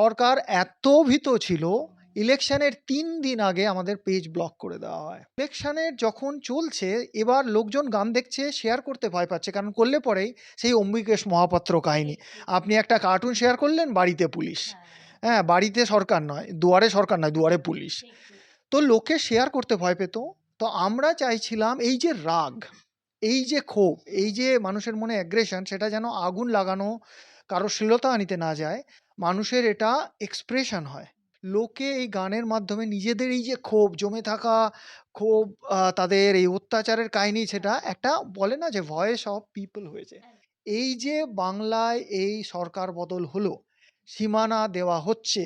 সরকার এত ভীত ছিল, ইলেকশনের ৩ দিন আগে আমাদের পেজ ব্লক করে দেওয়া হয়। ইলেকশনের যখন চলছে, এবার লোকজন গান দেখছে, শেয়ার করতে ভয় পাচ্ছে। কারণ করলে পরেই সেই অম্বিকেশ মহাপাত্র কাহিনী। আপনি একটা কার্টুন শেয়ার করলেন, বাড়িতে পুলিশ। হ্যাঁ, বাড়িতে সরকার নয়, সরকার নয়, দুয়ারে পুলিশ। তো লোকে শেয়ার করতে ভয় পেত। তো আমরা চাইছিলাম এই যে রাগ, এই যে ক্ষোভ, এই যে মানুষের মনে অ্যাগ্রেশন, সেটা যেন আগুন লাগানো কারো শ্লীলতাহানিতে না যায়, মানুষের এটা এক্সপ্রেশন হয়। লোকে এই গানের মাধ্যমে নিজেদের এই যে ক্ষোভ, জমে থাকা ক্ষোভ, তাদের এই অত্যাচারের কাহিনী, সেটা একটা বলে না যে ভয়েস অফ পিপল হয়েছে। এই যে বাংলায় এই সরকার বদল হলো, সীমানা দেওয়া হচ্ছে,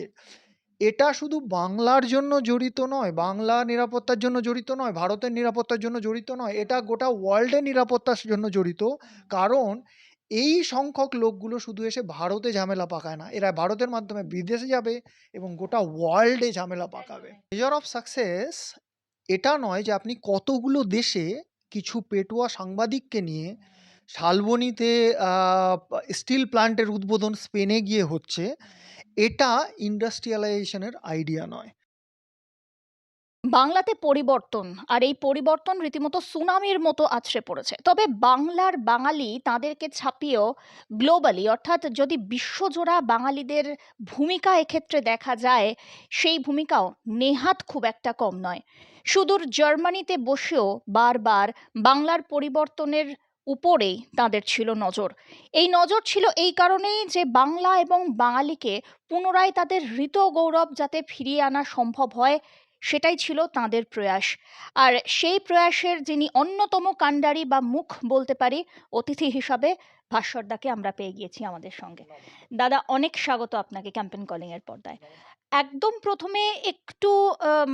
এটা শুধু বাংলার জন্য জড়িত নয়, বাংলা নিরাপত্তার জন্য জড়িত নয়, ভারতের নিরাপত্তার জন্য জড়িত নয়, এটা গোটা ওয়ার্ল্ডের নিরাপত্তার জন্য জড়িত। কারণ এই সংখ্যক লোকগুলো শুধু এসে ভারতে ঝামেলা পাকায় না, এরা ভারতের মাধ্যমে বিদেশে যাবে এবং গোটা ওয়ার্ল্ডে ঝামেলা পাকাবে। মেজার অফ সাকসেস এটা নয় যে আপনি কতগুলো দেশে কিছু পেটুয়া সাংবাদিককে নিয়ে শালবনীতে স্টিল প্ল্যান্টের উদ্বোধন স্পেনে গিয়ে হচ্ছে, এটা ইন্ডাস্ট্রিয়ালাইজেশনের আইডিয়া নয়। বাংলাতে পরিবর্তন, আর এই পরিবর্তন রীতিমতো সুনামির মতো আছড়ে পড়েছে। তবে বাংলার বাঙালি তাদেরকে ছাপিয়েও গ্লোবালি, অর্থাৎ যদি বিশ্বজোড়া বাঙালিদের ভূমিকা এক্ষেত্রে দেখা যায়, সেই ভূমিকাও নেহাত খুব একটা কম নয়। সুদূর জার্মানিতে বসেও বারবার বাংলার পরিবর্তনের উপরেই তাদের ছিল নজর। এই নজর ছিল এই কারণেই যে বাংলা এবং বাঙালিকে পুনরায় তাদের হৃত গৌরব যাতে ফিরিয়ে আনা সম্ভব হয়, সেটাই ছিল তাঁদের প্রয়াস। আর সেই প্রয়াসের যিনি অন্যতম কাণ্ডারি বা মুখ বলতে পারি, অতিথি হিসাবে ভাস্বরদাকে আমরা পেয়ে গিয়েছি আমাদের সঙ্গে। দাদা, অনেক স্বাগত আপনাকে ক্যাম্পেন কলিং এর পর্দায়। একদম প্রথমে একটু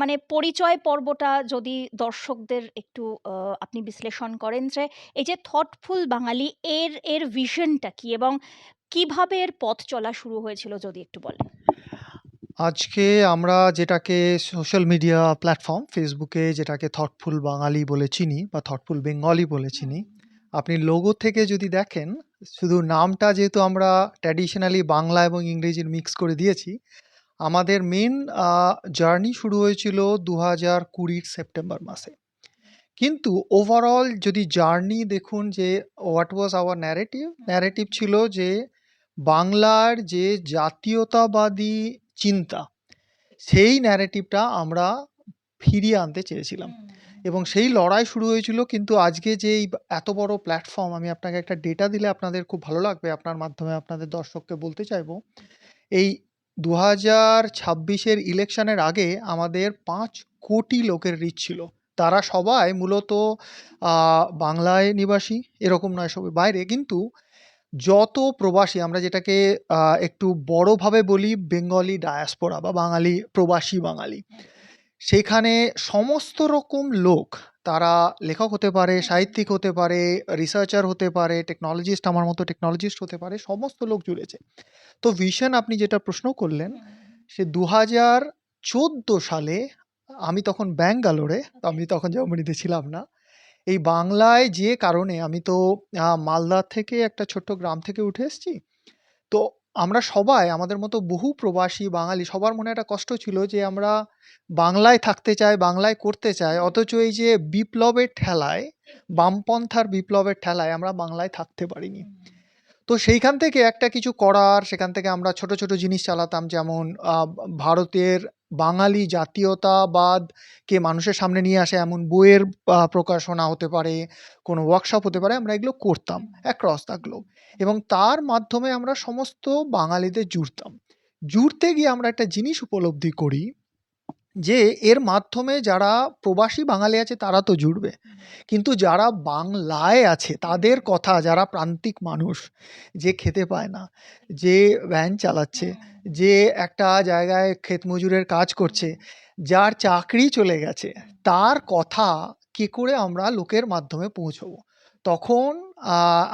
মানে পরিচয় পর্বটা যদি দর্শকদের একটু আপনি বিশ্লেষণ করেন, যে এই যে থটফুল বাঙালি, এর এর ভিশনটা কি এবং কিভাবে এর পথ চলা শুরু হয়েছিল, যদি একটু বলেন। আজকে আমরা যেটাকে সোশ্যাল মিডিয়া প্ল্যাটফর্ম ফেসবুকে যেটাকে থটফুল বাঙালি বলে চিনি বা থটফুল বেঙ্গলি বলে চিনি, আপনি লোগো থেকে যদি দেখেন, শুধু নামটা যেহেতু আমরা ট্র্যাডিশনালি বাংলা এবং ইংরেজির মিক্স করে দিয়েছি, আমাদের মেন জার্নি শুরু হয়েছিল 2020 সেপ্টেম্বর মাসে। কিন্তু ওভারঅল যদি জার্নি দেখুন, যে হোয়াট ওয়াজ আওয়ার ন্যারেটিভ ছিল যে বাংলার যে জাতীয়তাবাদী চিন্তা, সেই ন্যারেটিভটা আমরা ফিরিয়ে আনতে চেয়েছিলাম এবং সেই লড়াই শুরু হয়েছিল। কিন্তু আজকে যে এই এত বড় প্ল্যাটফর্ম, আমি আপনাকে একটা ডেটা দিলে আপনাদের খুব ভালো লাগবে, আপনার মাধ্যমে আপনাদের দর্শককে বলতে চাইবো, এই 2026-এর ইলেকশনের আগে আমাদের 5 কোটি লোকের রিচ ছিল। তারা সবাই মূলত বাংলায় নিবাসী, এরকম নয় সবাই বাইরে। কিন্তু যত প্রবাসী, আমরা যেটাকে একটু বড়ভাবে বলি বেঙ্গলি ডায়াসপোরা বা বাঙালি প্রবাসী বাঙালি, সেখানে সমস্ত রকম লোক, তারা লেখক হতে পারে, সাহিত্যিক হতে পারে, রিসার্চার হতে পারে, টেকনোলজিস্ট, আমার মতো টেকনোলজিস্ট হতে পারে, সমস্ত লোক জুড়েছে। তো ভিশন আপনি যেটা প্রশ্ন করলেন, সে 2014 সালে, আমি তখন ব্যাঙ্গালোরে, আমি তখন জার্মানিতে ছিলাম না, এই বাংলায় যে কারণে আমি তো মালদা থেকে একটা ছোট্ট গ্রাম থেকে উঠে এসেছি। তো আমরা সবাই, আমাদের মতো বহু প্রবাসী বাঙালি, সবার মনে একটা কষ্ট ছিল যে আমরা বাংলায় থাকতে চাই, বাংলায় করতে চাই, অথচ এই যে বিপ্লবের ঠেলায়, বামপন্থার বিপ্লবের ঠেলায় আমরা বাংলায় থাকতে পারিনি। তো সেইখান থেকে একটা কিছু করার, সেখান থেকে আমরা ছোট ছোট জিনিস চালাতাম, যেমন ভারতের বাঙালি জাতীয়তাবাদকে মানুষের সামনে নিয়ে আসে এমন বইয়ের প্রকাশনা হতে পারে, কোনো ওয়ার্কশপ হতে পারে, আমরা এগুলো করতাম অ্যাক্রস দ্য গ্লোব। এবং তার মাধ্যমে আমরা সমস্ত বাঙালিদের জুড়তে গিয়ে আমরা একটা জিনিস উপলব্ধি করি, যে এর মাধ্যমে যারা প্রবাসী বাঙালি আছে তারা তো জুড়বে, কিন্তু যারা বাংলায় আছে তাদের কথা, যারা প্রান্তিক মানুষ, যে খেতে পায় না, যে ভ্যান চালাচ্ছে, যে একটা জায়গায় ক্ষেত মজুরের কাজ করছে, যার চাকরি চলে গেছে, তার কথা কি করে আমরা লোকের মাধ্যমে পৌঁছবো? তখন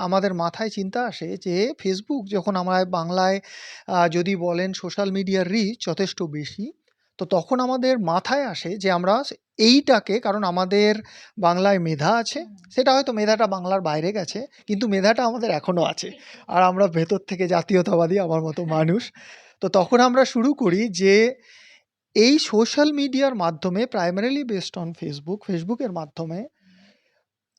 আমাদের মাথায় চিন্তা আসে যে ফেসবুক যখন আমরা বাংলায়, যদি বলেন সোশ্যাল মিডিয়ার রিচ যথেষ্ট বেশি, তো তখন আমাদের মাথায় আসে যে আমরা এইটাকে, কারণ আমাদের বাংলায় মেধা আছে, সেটা হয়তো মেধাটা বাংলার বাইরে গেছে, কিন্তু মেধাটা আমাদের এখনো আছে, আর আমরা ভেতর থেকে জাতীয়তাবাদী আমার মতো মানুষ। তো তখন আমরা শুরু করি যে এই সোশ্যাল মিডিয়ার মাধ্যমে প্রাইমারিলি বেসড অন ফেসবুকের মাধ্যমে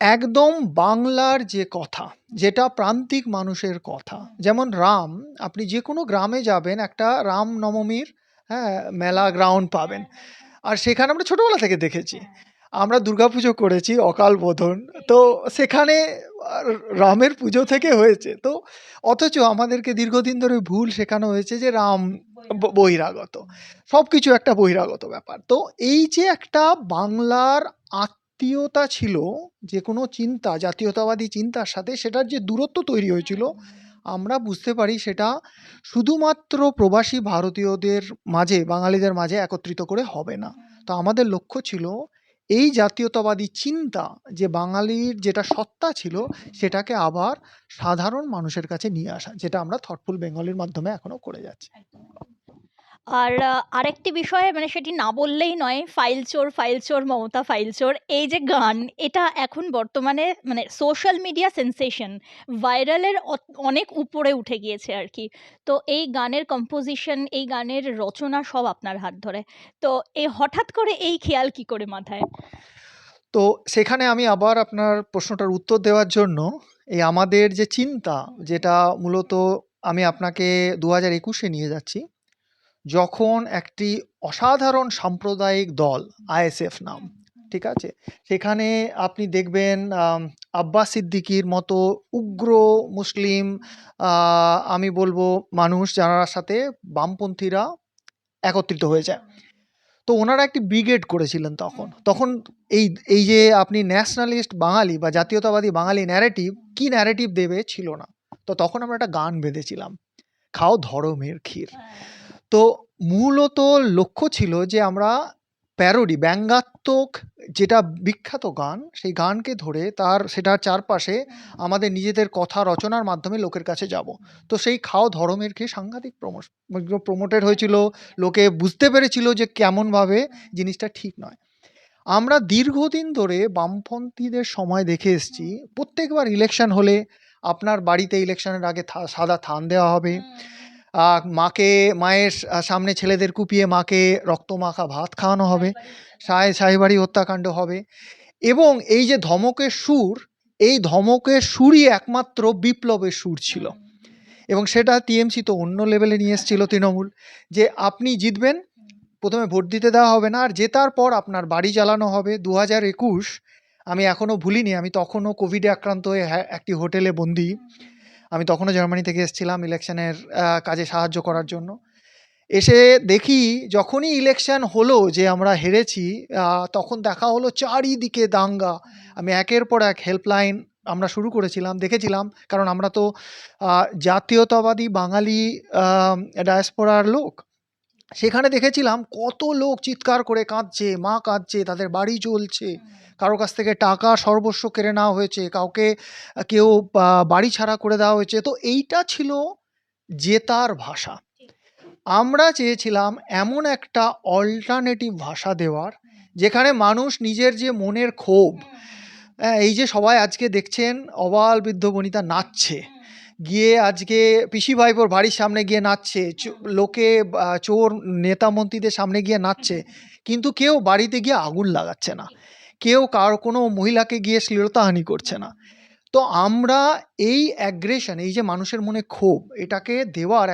একদম বাংলার যে কথা, যেটা প্রান্তিক মানুষের কথা। যেমন রাম, আপনি যেকোনো গ্রামে যাবেন একটা রামনবমীর, হ্যাঁ, মেলা গ্রাউন্ড পাবেন। আর সেখানে আমরা ছোটবেলা থেকে দেখেছি। আমরা দুর্গাপুজো করেছি, অকাল বোধন। তো সেখানে রামের পুজো থেকে হয়েছে। তো অথচ আমাদেরকে দীর্ঘদিন ধরে ভুল শেখানো হয়েছে যে রাম বহিরাগত। সবকিছু একটা বহিরাগত ব্যাপার। তো এই যে একটা বাংলার আত্মীয়তা ছিল, যে কোনো চিন্তা, জাতীয়তাবাদী চিন্তার সাথে সেটার যে দূরত্ব তৈরি হয়েছিল, আমরা বুঝতে পারি সেটা শুধুমাত্র প্রবাসী ভারতীয়দের মাঝে, বাঙালিদের মাঝে একত্রিত করে হবে না। তো আমাদের লক্ষ্য ছিল এই জাতীয়তাবাদী চিন্তা, যে বাঙালির যেটা সত্তা ছিল, সেটাকে আবার সাধারণ মানুষের কাছে নিয়ে আসা, যেটা আমরা থটফুল বেঙ্গলির মাধ্যমে এখনো করে যাচ্ছি। আর আরেকটি বিষয়, মানে সেটি না বললেই নয়, ফাইল চোর মমতা ফাইল চোর, এই যে গান, এটা এখন বর্তমানে মানে সোশ্যাল মিডিয়া সেন্সেশন, ভাইরালের অনেক উপরে উঠে গিয়েছে আর কি। তো এই গানের কম্পোজিশন, এই গানের রচনা সব আপনার হাত ধরে। তো এই হঠাৎ করে এই খেয়াল কি করে মাথায়? তো সেখানে আমি আবার আপনার প্রশ্নটার উত্তর দেওয়ার জন্য এই আমাদের যে চিন্তা, যেটা মূলত আমি আপনাকে 2021-এ নিয়ে যাচ্ছি, যখন একটি অসাধারণ সাম্প্রদায়িক দল, আইএসএফ নাম, ঠিক আছে? সেখানে আপনি দেখবেন আব্বাস সিদ্দিকীর মতো উগ্র মুসলিম, আমি বলবো মানুষ, যার সাথে বামপন্থীরা একত্রিত হয়ে যায়। তো ওনারা একটি ব্রিগেড করেছিলেন তখন। তখন এই এই যে আপনি ন্যাশনালিস্ট বাঙালি বা জাতীয়তাবাদী বাঙালি ন্যারেটিভ, কি ন্যারেটিভ দেবে ছিল না। তো তখন আমরা একটা গান বেঁধেছিলাম, খাও ধরমের ক্ষীর। তো মূলত লক্ষ্য ছিল যে আমরা প্যারোডি, ব্যঙ্গাত্মক যেটা বিখ্যাত গান, সেই গানকে ধরে সেটার চারপাশে আমাদের নিজেদের কথা রচনার মাধ্যমে লোকের কাছে যাব। তো সেই খাও ধরমের ক্ষীর সাংঘাতিক প্রমোটেড হয়েছিল। লোকে বুঝতে পেরেছিল যে কেমনভাবে জিনিসটা ঠিক নয়। আমরা দীর্ঘদিন ধরে বামপন্থীদের সময় দেখে এসেছি, প্রত্যেকবার ইলেকশন হলে আপনার বাড়িতে ইলেকশনের আগে সাদা থান দেওয়া হবে। মায়ের সামনে ছেলেদের কুপিয়ে মাকে রক্তমাখা ভাত খাওয়ানো হবে, সাহেবাড়ি হত্যাকাণ্ড হবে। এবং এই যে ধমকের সুর, এই ধমকের সুরই একমাত্র বিপ্লবের সুর ছিল। এবং সেটা টিএমসি তো অন্য লেভেলে নিয়ে এসেছিল তৃণমূল, যে আপনি জিতবেন, প্রথমে ভোট দিতে দেওয়া হবে না, আর জেতার পর আপনার বাড়ি জ্বালানো হবে। 2021 আমি এখনও ভুলিনি, আমি তখনও কোভিডে আক্রান্ত হয়ে একটি হোটেলে বন্দি। আমি তখনও জার্মানি থেকে এসেছিলাম ইলেকশনের কাজে সাহায্য করার জন্য। এসে দেখি যখনই ইলেকশন হলো যে আমরা হেরেছি, তখন দেখা হলো চারিদিকে দাঙ্গা। আমি একের পর এক হেল্পলাইন আমরা শুরু করেছিলাম, দেখেছিলাম, কারণ আমরা তো জাতীয়তাবাদী বাঙালি ডায়াসপোরার লোক। সেখানে দেখেছিলাম কত লোক চিৎকার করে কাঁদছে, মা কাঁদছে, তাদের বাড়ি জ্বলছে, কারো কাছ থেকে টাকা সর্বস্ব কেড়ে নেওয়া হয়েছে, কেউ বাড়ি ছাড়া করে দেওয়া হয়েছে। তো এইটা ছিল জেতার ভাষা। আমরা চেয়েছিলাম এমন একটা অল্টারনেটিভ ভাষা দেওয়ার, যেখানে মানুষ নিজের যে মনের ক্ষোভ, এই যে সবাই আজকে দেখছেন অবাল বৃদ্ধ বনিতা নাচছে, গিয়ে আজকে পিসি ভাইপোর বাড়ির সামনে গিয়ে নাচছে, লোকে চোর নেতা মন্ত্রীদের সামনে গিয়ে নাচছে, কিন্তু কেউ বাড়িতে গিয়ে আগুন লাগাচ্ছে না, কেউ কোনো মহিলাকে গিয়ে শ্লীলতাহানি করছে না। তো আমরা এই অ্যাগ্রেশন, এই যে মানুষের মনে ক্ষোভ, এটাকে দেওয়ার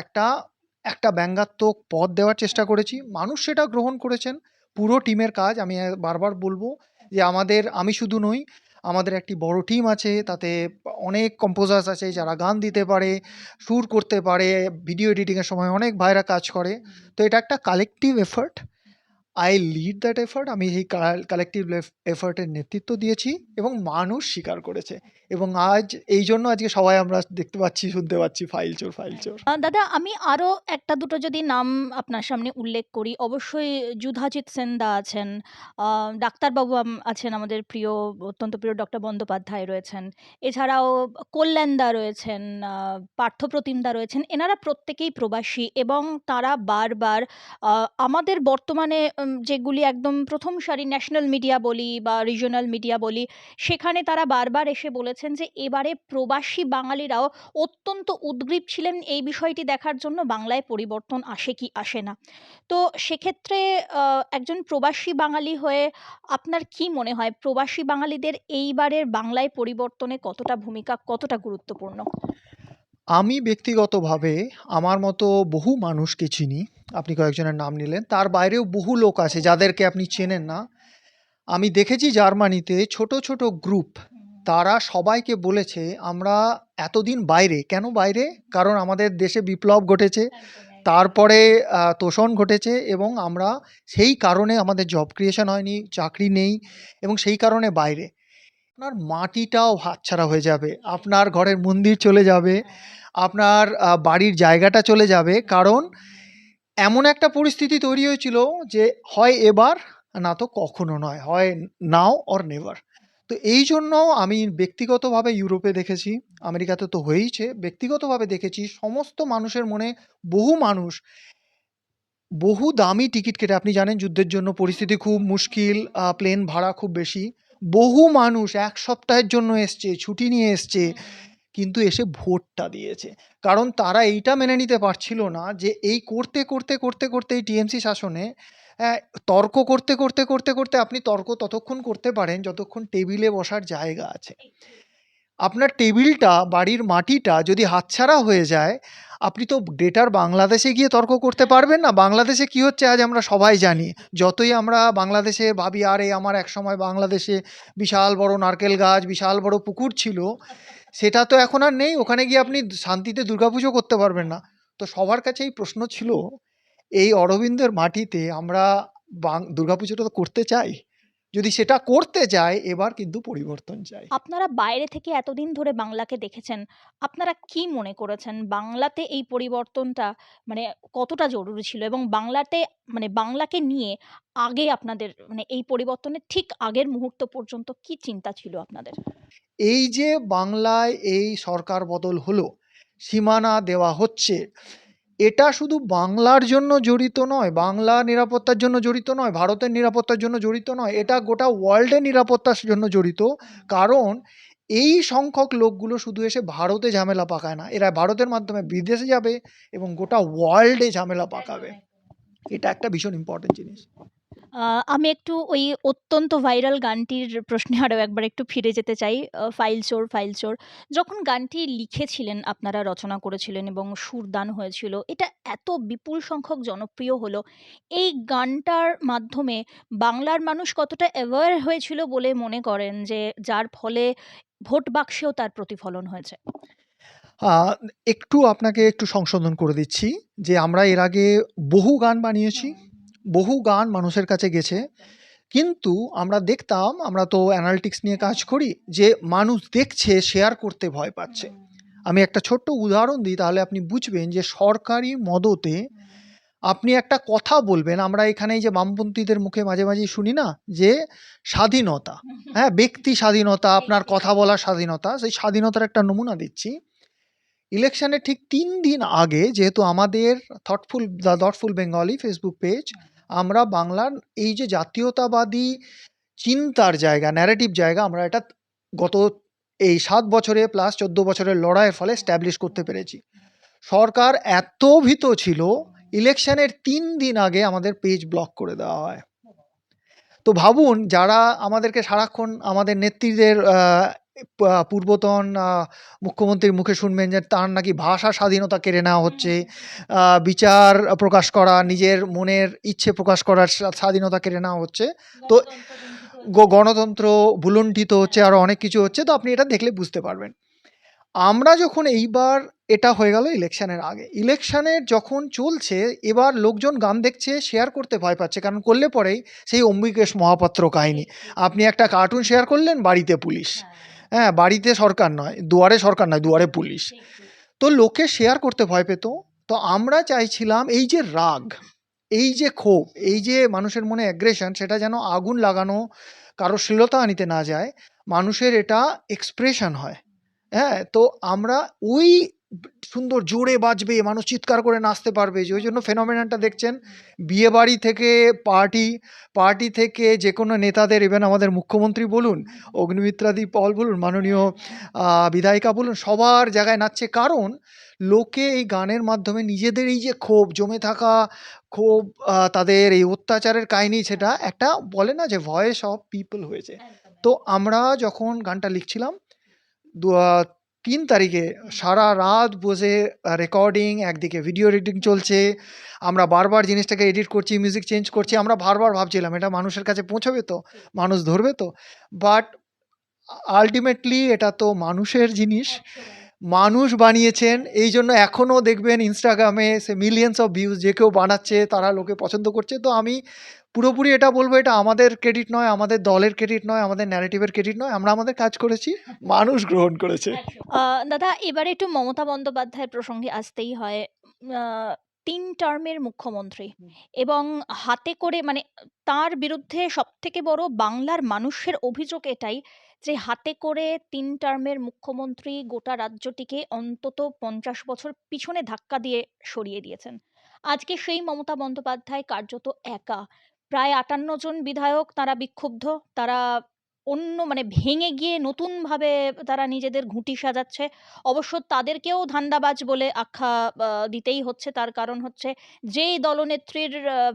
একটা ব্যঙ্গাত্মক পথ দেওয়ার চেষ্টা করেছি। মানুষ সেটা গ্রহণ করেছেন। পুরো টিমের কাজ। আমি বারবার বলবো যে আমি শুধু নই, আমাদের একটি বড় টিম আছে, তাতে অনেক কম্পোজার্স আছে যারা গান দিতে পারে, সুর করতে পারে, ভিডিও এডিটিংয়ের সময় অনেক ভাইরা কাজ করে। তো এটা একটা collective effort. I lead that effort. আমি এই কালেকটিভ এফার্টের নেতৃত্ব দিয়েছি এবং মানুষ স্বীকার করেছে। এবং এই জন্য আজকে সবাই আমরা দেখতে পাচ্ছি, শুনতে পাচ্ছি ফাইল চোর, ফাইল চোর। দাদা, আমি আরো একটা দুটো যদি নাম আপনার সামনে উল্লেখ করি, অবশ্যই যুধাজিৎ সেন দা আছেন, ডাক্তারবাবু আছেন, আমাদের প্রিয়, অত্যন্ত প্রিয় ডক্টর বন্দ্যোপাধ্যায় রয়েছেন, এছাড়াও কল্যাণ দা রয়েছেন, পার্থপ্রতিম দা রয়েছেন। এনারা প্রত্যেকেই প্রবাসী এবং তারা বারবার আমাদের বর্তমানে যেগুলি একদম প্রথম সারির ন্যাশনাল মিডিয়া বলি বা রিজিওনাল মিডিয়া বলি, সেখানে তারা বারবার এসে বলেছেন যে এবারে প্রবাসী বাঙালিরাও অত্যন্ত উদগ্রীব ছিলেন এই বিষয়টি দেখার জন্য বাংলায় পরিবর্তন আসে কি আসে না। তো সেক্ষেত্রে একজন প্রবাসী বাঙালি হয়ে আপনার কি মনে হয় প্রবাসী বাঙালিদের এইবারের বাংলায় পরিবর্তনে কতটা গুরুত্বপূর্ণ? আমি ব্যক্তিগতভাবে আমার মতো বহু মানুষকে চিনি। আপনি কয়েকজনের নাম নিলেন। তার বাইরেও বহু লোক আছে যাদেরকে আপনি চেনেন না। আমি দেখেছি জার্মানিতে ছোট, ছোট গ্রুপ তারা সবাইকে বলেছে, "আমরা এতদিন বাইরে।" কেন বাইরে? কারণ আমাদের দেশে বিপ্লব ঘটেছে। তারপরে তোষণ ঘটেছে এবং আমরা সেই কারণে আমাদের জব ক্রিয়েশন হয়নি, চাকরি নেই এবং সেই কারণে বাইরে। আপনার মাটিটাও হাতছাড়া হয়ে যাবে। আপনার ঘরের মন্দির চলে যাবে। আপনার বাড়ির জায়গাটা চলে যাবে। কারণ এমন একটা পরিস্থিতি তৈরি হয়েছিল যে হয় এবার না তো কখনো নয়। হয় নাও অর নেভার। তো এইজন্য আমি ব্যক্তিগতভাবে ইউরোপে দেখেছি, আমেরিকাতে তো হয়েইছে। ব্যক্তিগতভাবে দেখেছি সমস্ত মানুষের মনে বহু মানুষ বহু দামি টিকিট কেটে আপনি জানেন যুদ্ধের জন্য পরিস্থিতি খুব মুশকিল, প্লেন ভাড়া খুব বেশি। বহু মানুষ ১ সপ্তাহের জন্য এসছে, ছুটি নিয়ে এসছে। কিন্তু এসে ভোটটা দিয়েছে। কারণ তারা এইটা মেনে নিতে পারছিল না যে এই করতে এই টিএমসি শাসনে অ্যা তর্ক করতে আপনি তর্ক ততক্ষণ করতে পারেন যতক্ষণ টেবিলে বসার জায়গা আছে। আপনার টেবিলটা, বাড়ির মাটিটা যদি হাতছাড়া হয়ে যায়, আপনি তো গ্রেটার বাংলাদেশে গিয়ে তর্ক করতে পারবেন না। বাংলাদেশে কি হচ্ছে আজ আমরা সবাই জানি। যতই আমরা বাংলাদেশে ভাবি, আরে আমার একসময় বাংলাদেশে বিশাল বড় নারকেল গাছ, বিশাল বড় পুকুর ছিল। সেটা তো এখন আর নেই। ওখানে গিয়ে আপনি শান্তিতে দুর্গাপুজো করতে পারবেন না। তো সবার কাছেই প্রশ্ন ছিল, এই অরবিন্দের মাটিতে আমরা দুর্গাপুজোটা তো করতে চাই। যদি সেটা করতে চাই, এবার কিন্তু পরিবর্তন চাই। আপনারা বাইরে থেকে এতদিন ধরে বাংলাকে দেখেছেন। আপনারা কি মনে করেছেন বাংলাতে এই পরিবর্তনটা মানে কতটা জরুরি ছিল? এবং বাংলাতে মানে বাংলাকে নিয়ে আগে আপনাদের মানে এই পরিবর্তনের ঠিক আগের মুহূর্ত পর্যন্ত কি চিন্তা ছিল আপনাদের? এই যে বাংলায় এই সরকার বদল হলো, সীমানা দেওয়া হচ্ছে, এটা শুধু বাংলার জন্য জড়িত নয়, বাংলা নিরাপত্তার জন্য জড়িত নয়, ভারতের নিরাপত্তার জন্য জড়িত নয়, এটা গোটা ওয়ার্ল্ডের নিরাপত্তার জন্য জড়িত। কারণ এই সংখ্যক লোকগুলো শুধু এসে ভারতে ঝামেলা পাকায় না। এরা ভারতের মাধ্যমে বিদেশে যাবে এবং গোটা ওয়ার্ল্ডে ঝামেলা পাকাবে। এটা একটা ভীষণ ইম্পোর্টেন্ট জিনিস। আ আমি একটু ওই অত্যন্ত ভাইরাল গানটির প্রশ্নে আরো একবার একটু ফিরে যেতে চাই। 'ফাইল চোর, ফাইল চোর।' যখন গানটি লিখেছিলেন, আপনারা রচনা করেছিলেন এবং সুরদান হয়েছিল, এটা এত বিপুল সংখ্যক জনপ্রিয় হলো। এই গানটার মাধ্যমে বাংলার মানুষ কতটা অ্যাওয়ার হয়েছিল বলে মনে করেন যে যার ফলে ভোট বাক্সেও তার প্রতিফলন হয়েছে? আ আপনাকে একটু সংশোধন করে দিচ্ছি যে আমরা এর আগে বহু গান বানিয়েছি, বহু গান মানুষের কাছে গেছে। কিন্তু আমরা দেখতাম, আমরা তো অ্যানালিটিক্স নিয়ে কাজ করি, যে মানুষ দেখছে, শেয়ার করতে ভয় পাচ্ছে। আমি একটা ছোট্ট উদাহরণ দিই তাহলে আপনি বুঝবেন যে সরকারি মদতে আপনি একটা কথা বলবেন, আমরা এখানে এই যে বামপন্থীদের মুখে মাঝে, মাঝেই শুনি না যে স্বাধীনতা, হ্যাঁ? ব্যক্তি স্বাধীনতা, আপনার কথা বলার স্বাধীনতা, সেই স্বাধীনতার একটা নমুনা দিচ্ছি। ইলেকশনের ঠিক ৩ দিন আগে যেহেতু আমাদের the thoughtful Bengali Facebook page, আমরা বাংলার এই যে জাতীয়তাবাদী চিন্তার জায়গা, ন্যারেটিভ জায়গা, আমরা এটা গত এই ৭ বছরে প্লাস ১৪ বছরের লড়াইয়ের ফলে এস্টাবলিশ করতে পেরেছি। সরকার এত ভীত ছিল, ইলেকশনের ৩ দিন আগে আমাদের পেজ ব্লক করে দেওয়া হয়। তো ভাবুন, যারা আমাদেরকে সারাক্ষণ আমাদের নেত্রীদের পূর্বতন মুখ্যমন্ত্রীর মুখে শুনবেন যে তার নাকি ভাষা স্বাধীনতা কেড়ে নেওয়া হচ্ছে, বিচার প্রকাশ করা, নিজের মনের ইচ্ছে প্রকাশ করার স্বাধীনতা কেড়ে নেওয়া হচ্ছে। তো গণতন্ত্র ভুলুণ্ঠিত হচ্ছে, আরো অনেক কিছু হচ্ছে। তো আপনি এটা দেখলে বুঝতে পারবেন। আমরা যখন এইবার, এটা হয়ে গেল ইলেকশনের আগে। ইলেকশনের যখন চলছে, এবার লোকজন গান দেখছে, শেয়ার করতে ভয় পাচ্ছে। কারণ করলে পরেই সেই অম্বিকেশ মহাপাত্র কাহিনী। আপনি একটা কার্টুন শেয়ার করলেন, বাড়িতে পুলিশ। হ্যাঁ, বাড়িতে সরকার নয়, দুয়ারে সরকার নয়, দুয়ারে পুলিশ। তো লোকে শেয়ার করতে ভয় পেত। তো আমরা চাইছিলাম এই যে রাগ, এই যে ক্ষোভ, এই যে মানুষের মনে অ্যাগ্রেশন, সেটা যেন আগুন লাগানো, কারো শ্লীলতাহানিতে না যায়। মানুষের এটা এক্সপ্রেশন হয়। হ্যাঁ? তো আমরা ওই সুন্দর জোরে বাজবে, মানুষ চিৎকার করে নাচতে পারবে, যে ওই জন্য ফেনোমেননটা দেখছেন বিয়ে বাড়ি থেকে পার্টি, পার্টি থেকে যে কোনো নেতাদের, ইভেন আমাদের মুখ্যমন্ত্রী বলুন, অগ্নিমিত্রাদি পল বলুন, মাননীয় বিধায়িকা বলুন, সবার জায়গায় নাচছে। কারণ লোকে এই গানের মাধ্যমে নিজেদের এই যে ক্ষোভ জমে থাকা, ক্ষোভ, তাদের এই অত্যাচারের কাহিনী, সেটা একটা বলে না যে ভয়েস অফ পিপল হয়েছে। তো আমরা যখন গানটা লিখছিলাম ৩ তারিখে সারা রাত বসে রেকর্ডিং, একদিকে ভিডিও এডিটিং চলছে, আমরা বারবার জিনিসটাকে এডিট করছি, মিউজিক চেঞ্জ করছি। আমরা বারবার ভাবছিলাম এটা মানুষের কাছে পৌঁছবে তো, মানুষ ধরবে তো। বাট আলটিমেটলি এটা তো মানুষের জিনিস, মানুষ বানিয়েছেন। এই জন্য এখনও দেখবেন ইনস্টাগ্রামে সে মিলিয়ন্স অফ ভিউজ, যে কেউ বানাচ্ছে তারা লোকে পছন্দ করছে। তো আমি পুরোপুরি এটা বলবো, এটা আমাদের ক্রেডিট নয়, আমাদের দলের ক্রেডিট নয়, আমাদের ন্যারেটিভের ক্রেডিট নয়। আমরা আমাদের কাজ করেছি, মানুষ গ্রহণ করেছে। দাদা, এবারে একটু মমতা বন্দ্যোপাধ্যায়ের প্রসঙ্গে আসতেই হয়। ৩ টার্মের মুখ্যমন্ত্রী এবং হাতে করে মানে তার বিরুদ্ধে সবথেকে বড় বাংলার মানুষের অভিযোগ এটাই যে হাতে করে ৩ টার্মের মুখ্যমন্ত্রী গোটা রাজ্যটিকে অন্তত ৫০ বছর পিছনে ধাক্কা দিয়ে সরিয়ে দিয়েছেন। আজকে সেই মমতা বন্দ্যোপাধ্যায় কার্যত একা। প্রায় ৫৮ জন বিধায়ক তারা বিক্ষুব্ধ। তারা অন্য মানে ভেঙে গিয়ে নতুনভাবে তারা নিজেদের ঘুঁটি সাজাচ্ছে। অবশ্য তাদেরকেও ধান্দাবাজ বলে আখ্যা দিতেই হচ্ছে। তার কারণ হচ্ছে যেই দলনেত্রীর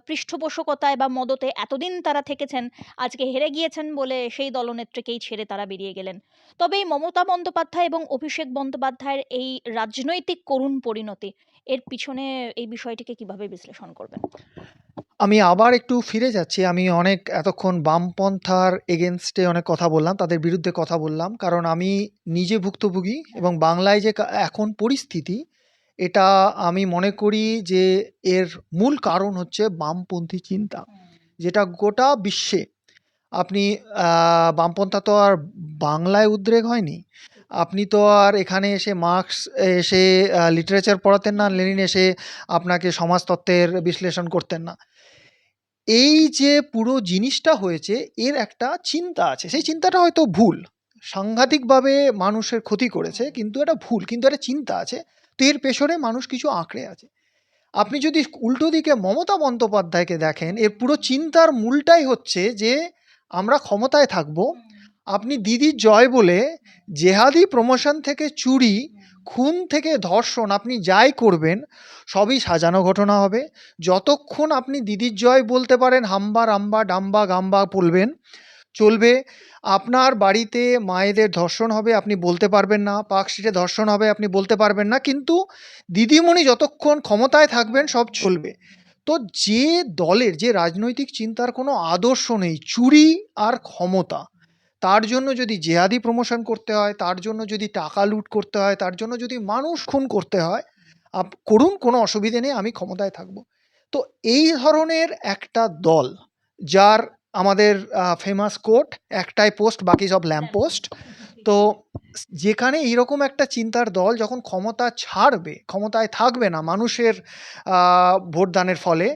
পৃষ্ঠপোষকতায় বা মদতে এতদিন তারা থেকেছেন, আজকে হেরে গিয়েছেন বলে সেই দলনেত্রীকেই ছেড়ে তারা বেরিয়ে গেলেন। তবে এই মমতা বন্দ্যোপাধ্যায় এবং অভিষেক বন্দ্যোপাধ্যায়ের এই রাজনৈতিক করুণ পরিণতি, এর পিছনে এই বিষয়টিকে কিভাবে বিশ্লেষণ করবেন? আমি আবার একটু ফিরে যাচ্ছি। আমি অনেক এতক্ষণ বামপন্থার এগেনস্টে অনেক কথা বললাম, তাদের বিরুদ্ধে কথা বললাম। কারণ আমি নিজে ভুক্তভোগী, এবং বাংলায় যে এখন পরিস্থিতি, এটা আমি মনে করি যে এর মূল কারণ হচ্ছে বামপন্থী চিন্তা, যেটা গোটা বিশ্বে আপনি বামপন্থা তো আর বাংলায় উদ্রেক হয়নি। আপনি তো আর এখানে এসে মার্কস এসে লিটারেচার পড়াতেন না, লেনিন এসে আপনাকে সমাজতত্ত্বের বিশ্লেষণ করতেন না। এই যে পুরো জিনিসটা হয়েছে, এর একটা চিন্তা আছে। সেই চিন্তাটা হয়তো ভুল, সাংঘাতিকভাবে মানুষের ক্ষতি করেছে, কিন্তু এটা ভুল, কিন্তু একটা চিন্তা আছে। তো এর পেছনে মানুষ কিছু আঁকড়ে আছে। আপনি যদি উল্টো দিকে মমতা বন্দ্যোপাধ্যায়কে দেখেন, এর পুরো চিন্তার মূলটাই হচ্ছে যে আমরা ক্ষমতায় থাকব। আপনি দিদির জয় বলে জেহাদি প্রমোশন থেকে চুরি, খুন থেকে ধর্ষণ, আপনি যাই করবেন সবই সাজানো ঘটনা হবে। যতক্ষণ আপনি দিদির জয় বলতে পারেন, হাম্বা রাম্বা ডাম্বা গাম্বা বলবেন, চলবে। আপনার বাড়িতে মায়েদের ধর্ষণ হবে, আপনি বলতে পারবেন না। পার্কস্ট্রিটে ধর্ষণ হবে, আপনি বলতে পারবেন না। কিন্তু দিদিমণি যতক্ষণ ক্ষমতায় থাকবেন সব চলবে। তো যে দলের, যে রাজনৈতিক চিন্তার কোনো আদর্শ নেই, চুরি আর ক্ষমতা, তার জন্য যদি জেহাদি প্রমোশন করতে হয়, তার জন্য যদি টাকা লুট করতে হয়, তার জন্য যদি মানুষ খুন করতে হয়, করুন, কোনো অসুবিধে নেই, আমি ক্ষমতায় থাকবো। তো এই ধরনের একটা দল, যার আমাদের ফেমাস কোট, একটাই পোস্ট বাকি সব ল্যাম্প পোস্ট। তো যেখানে এইরকম একটা চিন্তার দল যখন ক্ষমতা ছাড়বে, ক্ষমতায় থাকবে না মানুষের ভোটদানের ফলে,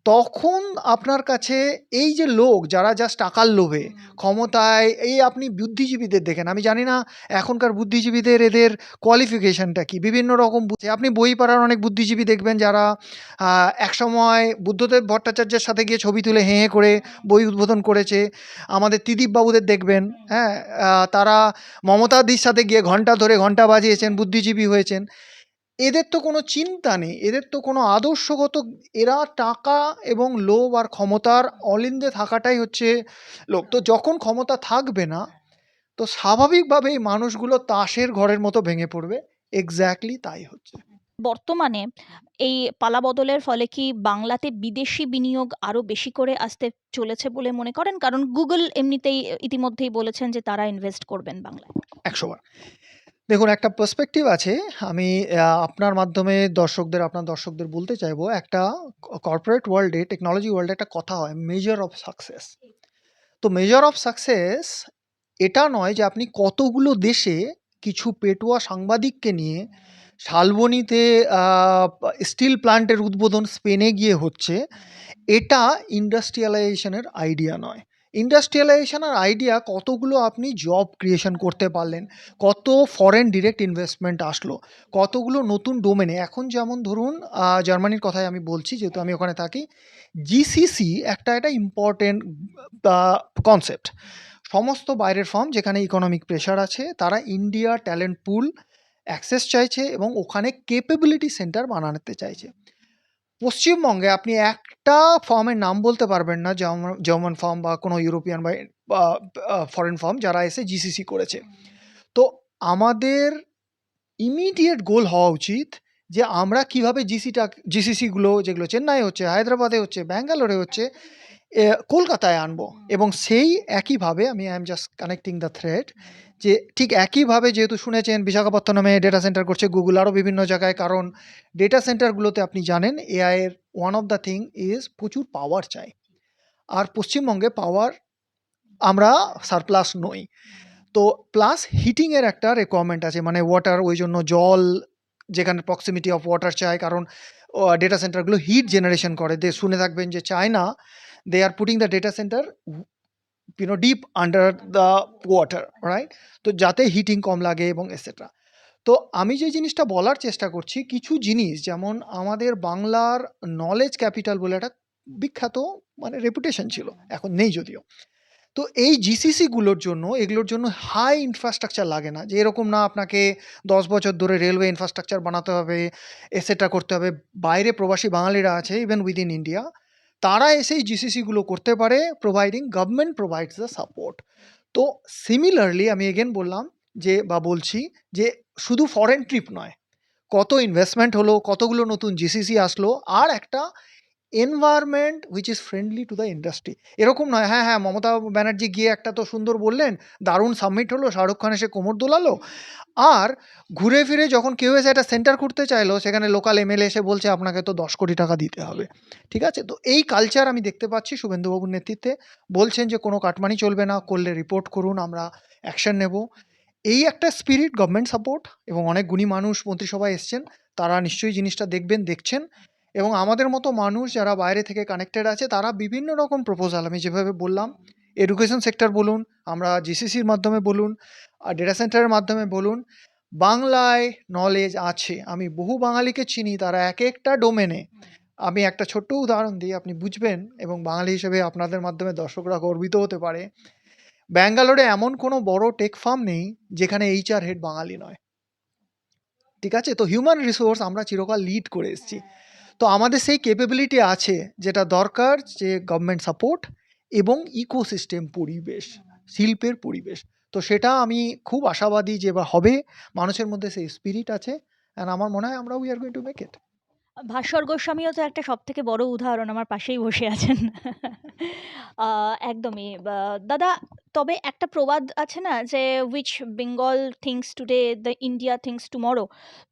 তখন আপনার কাছে এই যে লোক যারা জাস্ট টাকার লোভে ক্ষমতায়, এই আপনি বুদ্ধিজীবীদের দেখেন, আমি জানি না এখনকার বুদ্ধিজীবীদের এদের কোয়ালিফিকেশনটা কি, বিভিন্ন রকম আপনি বই পাড়ার অনেক বুদ্ধিজীবী দেখবেন যারা একসময় বুদ্ধদেব ভট্টাচার্যের সাথে গিয়ে ছবি তুলে হেঁ হেঁ করে বই উদ্বোধন করেছে। আমাদের ত্রিদীপ বাবুদের দেখবেন, হ্যাঁ, তারা মমতাদির সাথে গিয়ে ঘন্টা ধরে ঘন্টা বাজিয়েছেন, বুদ্ধিজীবী হয়েছেন। এদের তো কোনো চিন্তা নেই, এদের তো কোনো আদর্শগত, এরা টাকা এবং লোভ আর ক্ষমতার অলিন্দে থাকাটাই হচ্ছে লোক। তো যখন ক্ষমতা থাকবে না, তো স্বাভাবিকভাবেই মানুষগুলো তাসের ঘরের মতো ভেঙে পড়বে। এক্স্যাক্টলি তাই হচ্ছে। বর্তমানে এই পালাবদলের ফলে কি বাংলাতে বিদেশি বিনিয়োগ আরো বেশি করে আসতে চলেছে বলে মনে করেন? কারণ গুগল এমনিতেই ইতিমধ্যেই বলেছেন যে তারা ইনভেস্ট করবেন বাংলায়। ১০০ বার। দেখুন, একটা পার্সপেক্টিভ আছে। আমি আপনার মাধ্যমে আপনার দর্শকদের বলতে চাইবো, একটা কর্পোরেট ওয়ার্ল্ডে, টেকনোলজি ওয়ার্ল্ডে একটা কথা হয়, মেজার অফ সাকসেস। তো মেজার অফ সাকসেস এটা নয় যে আপনি কতগুলো দেশে কিছু পেটুয়া সাংবাদিককে নিয়ে শালবনীতে স্টিল প্ল্যান্টের উদ্বোধন স্পেনে গিয়ে হচ্ছে, এটা ইন্ডাস্ট্রিয়ালাইজেশনের আইডিয়া নয়। ইন্ডাস্ট্রিয়ালাইজেশন আর আইডিয়া কতগুলো আপনি জব ক্রিয়েশন করতে পারলেন, কত ফরেন ডিরেক্ট ইনভেস্টমেন্ট আসলো, কতগুলো নতুন ডোমেনে। এখন যেমন ধরুন জার্মানির কথাই আমি বলছি, যেহেতু আমি ওখানে থাকি। জিসিসি একটা ইম্পর্টেন্ট কনসেপ্ট। সমস্ত বাইরের ফার্ম যেখানে ইকোনমিক প্রেশার আছে, তারা ইন্ডিয়া ট্যালেন্ট পুল অ্যাক্সেস চাইছে এবং ওখানে কেপেবিলিটি সেন্টার বানাতে চাইছে। পশ্চিমবঙ্গে আপনি একটা ফার্মের নাম বলতে পারবেন না, জার্মান ফার্ম বা কোনো ইউরোপিয়ান বা ফরেন ফার্ম যারা এসে জিসিসি করেছে। তো আমাদের ইমিডিয়েট গোল হওয়া উচিত যে আমরা কিভাবে জিসিসিগুলো যেগুলো চেন্নাই হচ্ছে, হায়দ্রাবাদে হচ্ছে, ব্যাঙ্গালোরে হচ্ছে, কলকাতায় আনবো। এবং সেই একইভাবে আমি I am just connecting the thread, যে ঠিক একইভাবে যেহেতু শুনেছেন বিশাখাপত্তনমে ডেটা সেন্টার করছে গুগল, আরও বিভিন্ন জায়গায়। কারণ ডেটা সেন্টারগুলোতে আপনি জানেন এআই এর one of the thing is প্রচুর পাওয়ার চাই। আর পশ্চিমবঙ্গে পাওয়ার আমরা সারপ্লাস নই। তো প্লাস হিটিংয়ের একটা রিকোয়ারমেন্ট আছে, মানে ওয়াটার, ওই জন্য জল, যেখানে প্রক্সিমিটি অফ ওয়াটার চাই। কারণ ডেটা সেন্টারগুলো হিট জেনারেশন করে। শুনে থাকবেন যে China, they are putting the data center deep under the water, right? তো যাতে হিটিং কম লাগে এবং এটসেট্রা। তো আমি যে জিনিসটা বলার চেষ্টা করছি, কিছু জিনিস যেমন আমাদের বাংলার নলেজ ক্যাপিটাল বলে একটা বিখ্যাত মানে রেপুটেশন ছিল, এখন নেই যদিও। তো এই জিসিসিগুলোর জন্য, এগুলোর জন্য হাই ইনফ্রাস্ট্রাকচার লাগে না, যে এরকম না আপনাকে 10 বছর ধরে রেলওয়ে ইনফ্রাস্ট্রাকচার বানাতে হবে, এসেটা করতে হবে। বাইরে প্রবাসী বাঙালিরা আছে ইভেন উইদিন ইন্ডিয়া, তারা এসে এই জিসিসিগুলো করতে পারে, providing government provides the support. তো সিমিলারলি আমি এগেন বললাম যে, বা বলছি যে, শুধু ফরেন ট্রিপ নয়, কত ইনভেস্টমেন্ট হলো, কতগুলো নতুন জিসিসি আসলো, আর একটা environment which is friendly to the industry. এরকম নয়, হ্যাঁ হ্যাঁ মমতা ব্যানার্জি গিয়ে একটা তো সুন্দর বললেন, দারুণ সাবমিট হলো, শাহরুখ খান এসে কোমর দোলালো, আর ঘুরে ফিরে যখন কেউ এসে একটা সেন্টার করতে চাইলো, সেখানে লোকাল এমএলএ এসে বলছে আপনাকে তো 10 কোটি টাকা দিতে হবে। ঠিক আছে? তো এই কালচার আমি দেখতে পাচ্ছি শুভেন্দুবাবুর নেতৃত্বে। বলছেন যে কোনো কাটমানি চলবে না, করলে রিপোর্ট করুন, আমরা অ্যাকশন নেব। এই একটা স্পিরিট, গভর্নমেন্ট সাপোর্ট, এবং অনেক গুণী মানুষ মন্ত্রিসভায় এসছেন, তারা নিশ্চয়ই জিনিসটা দেখবেন, দেখছেন। এবং আমাদের মতো মানুষ যারা বাইরে থেকে কানেক্টেড আছে, তারা বিভিন্ন রকম প্রপোজাল, আমি যেভাবে বললাম, এডুকেশন সেক্টর বলুন, আমরা জিসিসির মাধ্যমে বলুন, আর ডেটা সেন্টারের মাধ্যমে বলুন, বাংলায় নলেজ আছে। আমি বহু বাঙালিকে চিনি, তারা এক একটা ডোমেনে। আমি একটা ছোট্ট উদাহরণ দিই, আপনি বুঝবেন, এবং বাঙালি হিসেবে আপনাদের মাধ্যমে দর্শকরা গর্বিত হতে পারে। ব্যাঙ্গালোরে এমন কোনো বড় টেক ফার্ম নেই যেখানে এইচআর হেড বাঙালি নয়। ঠিক আছে? তো হিউম্যান রিসোর্স আমরা চিরকাল লিড করে এসেছি। তো আমাদের সেই ক্যাপাবিলিটি আছে, যেটা দরকার যে গভর্নমেন্ট সাপোর্ট এবং ইকোসিস্টেম পরিবেশ, শিল্পের পরিবেশ। তো সেটা আমি খুব আশাবাদী যে এবার হবে, মানুষের মধ্যে সেই স্পিরিট আছে, অ্যান্ড আমার মনে হয় আমরা we are going to make it. Bhaswar গোস্বামীও তো একটা সবথেকে বড় উদাহরণ, আমার পাশেই বসে আছেন। একদমই। দাদা, তবে একটা প্রবাদ আছে না যে, "which Bengal thinks today the India thinks tomorrow."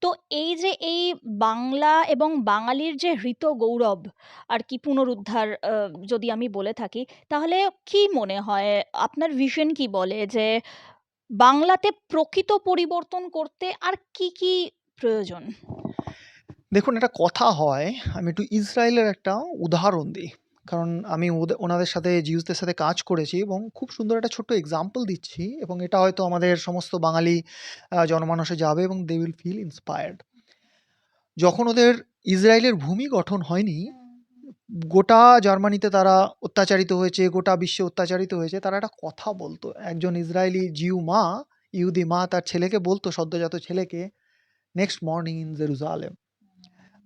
তো এই যে এই বাংলা এবং বাঙালির যে হৃত গৌরব আর কি পুনরুদ্ধার, যদি আমি বলে থাকি, তাহলে কি মনে হয়, আপনার ভিশন কি বলে যে বাংলাতে প্রকৃত পরিবর্তন করতে আর কি, কি প্রয়োজন? দেখুন, একটা কথা হয়, আমি একটু ইসরায়েলের একটা উদাহরণ দিই। কারণ আমি ওনাদের সাথে, জিউসদের সাথে কাজ করেছি, এবং খুব সুন্দর একটা ছোট্ট এক্সাম্পল দিচ্ছি, এবং এটা হয়তো আমাদের সমস্ত বাঙালি জনমানসে যাবে এবং দে উইল ফিল ইন্সপায়ার্ড। যখন ওদের ইসরায়েলের ভূমি গঠন হয়নি, গোটা জার্মানিতে তারা অত্যাচারিত হয়েছে, গোটা বিশ্বে অত্যাচারিত হয়েছে, তারা একটা কথা বলতো। একজন ইসরায়েলি ইহুদি মা তার ছেলেকে বলতো, সদ্যোজাত ছেলেকে, নেক্সট মর্নিং ইন জেরুজালেম।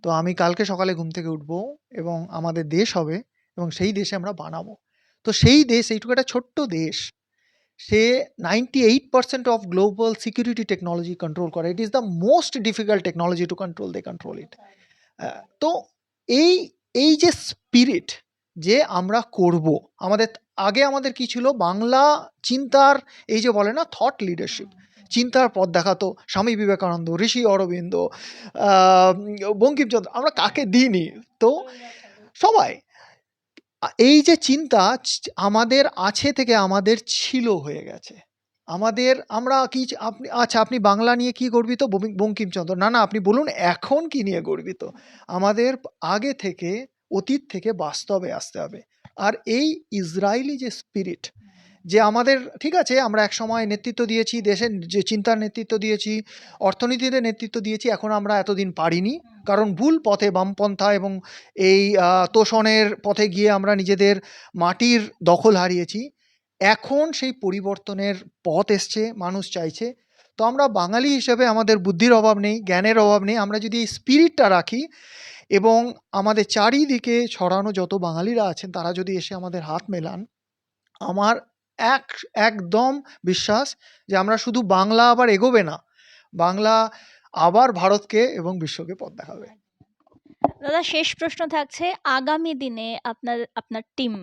তো আমি কালকে সকালে ঘুম থেকে উঠবো এবং আমাদের দেশ হবে, এবং সেই দেশে আমরা বানাবো। তো সেই দেশ, এইটুকু একটা ছোট্ট দেশ, সে 98% of global security technology control করে। It is the most difficult technology to control, they control it. তো এই এই যে স্পিরিট, যে আমরা করব, আমাদের আগে আমাদের কি ছিল, বাংলা চিন্তার, এই যে বলে না থট লিডারশিপ, চিন্তার পথ দেখাতো স্বামী বিবেকানন্দ, ঋষি অরবিন্দ, আহ, বঙ্কিমচন্দ্র, আমরা কাকে দিইনি? তো সবাই, এই যে চিন্তা আমাদের আছে থেকে আমাদের ছিল হয়ে গেছে। আমাদের, আমরা কি, আপনি আচ্ছা আপনি বাংলা নিয়ে কি গর্বিত? বঙ্কিমচন্দ্র। না না, আপনি বলুন এখন কি নিয়ে গর্বিত? আমাদের আগে থেকে, অতীত থেকে বাস্তবে আসতে হবে। আর এই ইসরায়েলি যে স্পিরিট, যে আমাদের ঠিক আছে আমরা একসময় নেতৃত্ব দিয়েছি, দেশের যে চিন্তার নেতৃত্ব দিয়েছি, অর্থনীতিতে নেতৃত্ব দিয়েছি, এখন আমরা এতদিন পারিনি, কারণ ভুল পথে বামপন্থা এবং এই তোষণের পথে গিয়ে আমরা নিজেদের মাটির দখল হারিয়েছি। এখন সেই পরিবর্তনের পথ এসছে, মানুষ চাইছে। তো আমরা বাঙালি হিসেবে আমাদের বুদ্ধির অভাব নেই, জ্ঞানের অভাব নেই, আমরা যদি এই স্পিরিটটা রাখি এবং আমাদের চারিদিকে ছড়ানো যত বাঙালিরা আছেন তারা যদি এসে আমাদের হাত মেলান, আমার একদম বিশ্বাস যে আমরা শুধু বাংলা আবার এগোবে না, বাংলা আবার ভারতকে এবং বিশ্বকে পথ দেখাবে। দাদা, শেষ প্রশ্ন থাকছে, আগামী দিনে আপনার আপনার টিম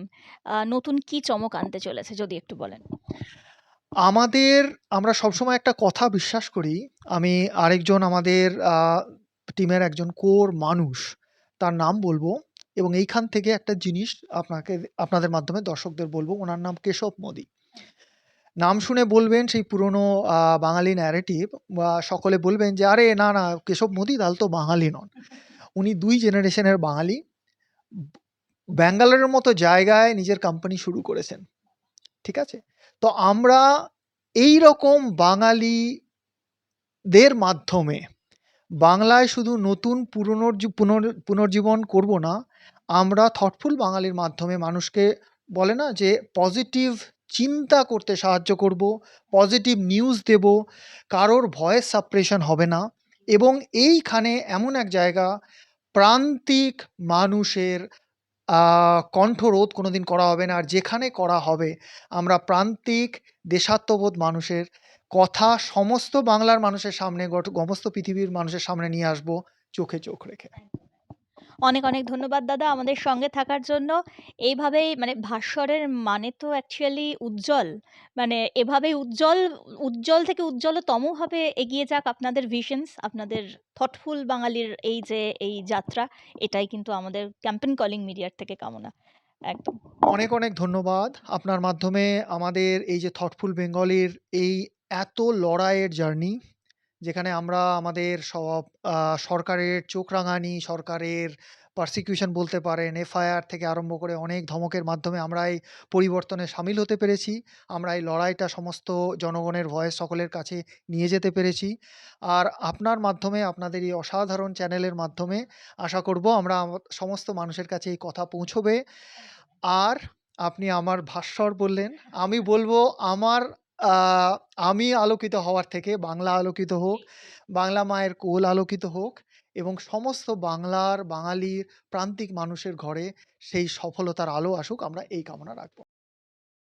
নতুন কি চমক আনতে চলেছে যদি একটু বলেন? আমরা সবসময় একটা কথা বিশ্বাস করি। আমি আরেকজন আমাদের টিমের একজন কোর মানুষ, তার নাম বলবো, এবং এইখান থেকে একটা জিনিস আপনাদের মাধ্যমে দর্শকদের বলবো। ওনার নাম কেশব মোদি। নাম শুনে বলবেন সেই পুরনো বাঙালি ন্যারেটিভ, বা সকলে বলবেন যে আরে না না, কেশব মোদি তাহলে তো বাঙালি নন। উনি ২ জেনারেশনের বাঙালি। ব্যাঙ্গালোরের মতো জায়গায় নিজের কোম্পানি শুরু করেছেন। ঠিক আছে? তো আমরা এইরকম বাঙালিদের মাধ্যমে বাংলায় শুধু নতুন পুনর্জীবন করব না, আমরা থটফুল বাঙালির মাধ্যমে মানুষকে বলে না যে পজিটিভ চিন্তা করতে সাহায্য করব, পজিটিভ নিউজ দেব, কারোর ভয়েস সাপ্রেশন হবে না, এবং এইখানে এমন এক জায়গা, প্রান্তিক মানুষের কণ্ঠরোধ কোনোদিন করা হবে না। আর যেখানে করা হবে, আমরা প্রান্তিক দেশাত্মবোধ মানুষের কথা সমস্ত বাংলার মানুষের সামনে, সমস্ত পৃথিবীর মানুষের সামনে নিয়ে আসবো, চোখে চোখ রেখে। অনেক অনেক ধন্যবাদ দাদা আমাদের সঙ্গে থাকার জন্য। এইভাবেই মানে ভাস্বরের মানে তো অ্যাকচুয়ালি উজ্জ্বল। মানে এভাবেই উজ্জ্বল, উজ্জ্বল থেকে উজ্জ্বলতমভাবে এগিয়ে যাক আপনাদের ভিশনস, আপনাদের থটফুল বাঙালির এই যে এই যাত্রা, এটাই কিন্তু আমাদের ক্যাম্পেন কলিং মিডিয়ার থেকে কামনা। একদম। অনেক অনেক ধন্যবাদ। আপনার মাধ্যমে আমাদের এই যে থটফুল বেঙ্গলির এই এত লড়াইয়ের জার্নি, যেখানে আমরা আমাদের সব সরকারের চোখ রাঙানি, সরকারের পারসিকিউশন বলতে পারেন, এফআইআর থেকে আরম্ভ করে অনেক ধমকের মাধ্যমে আমরা এই পরিবর্তনে শামিল হতে পেরেছি। আমরা এই লড়াইটা সমস্ত জনগণের ভয়েস সকলের কাছে নিয়ে যেতে পেরেছি। আর আপনার মাধ্যমে, আপনাদের এই অসাধারণ চ্যানেলের মাধ্যমে আশা করব আমরা সমস্ত মানুষের কাছে এই কথা পৌঁছবে। আর আপনি আমার ভাস্বর বললেন, আমি বলবো আমার আ আমি আলোকিত হওয়ার থেকে বাংলা আলোকিত হোক, বাংলা মায়ের কোল আলোকিত হোক, এবং সমস্ত বাংলার বাঙালির প্রান্তিক মানুষের ঘরে সেই সফলতার আলো আসুক, আমরা এই কামনা রাখব।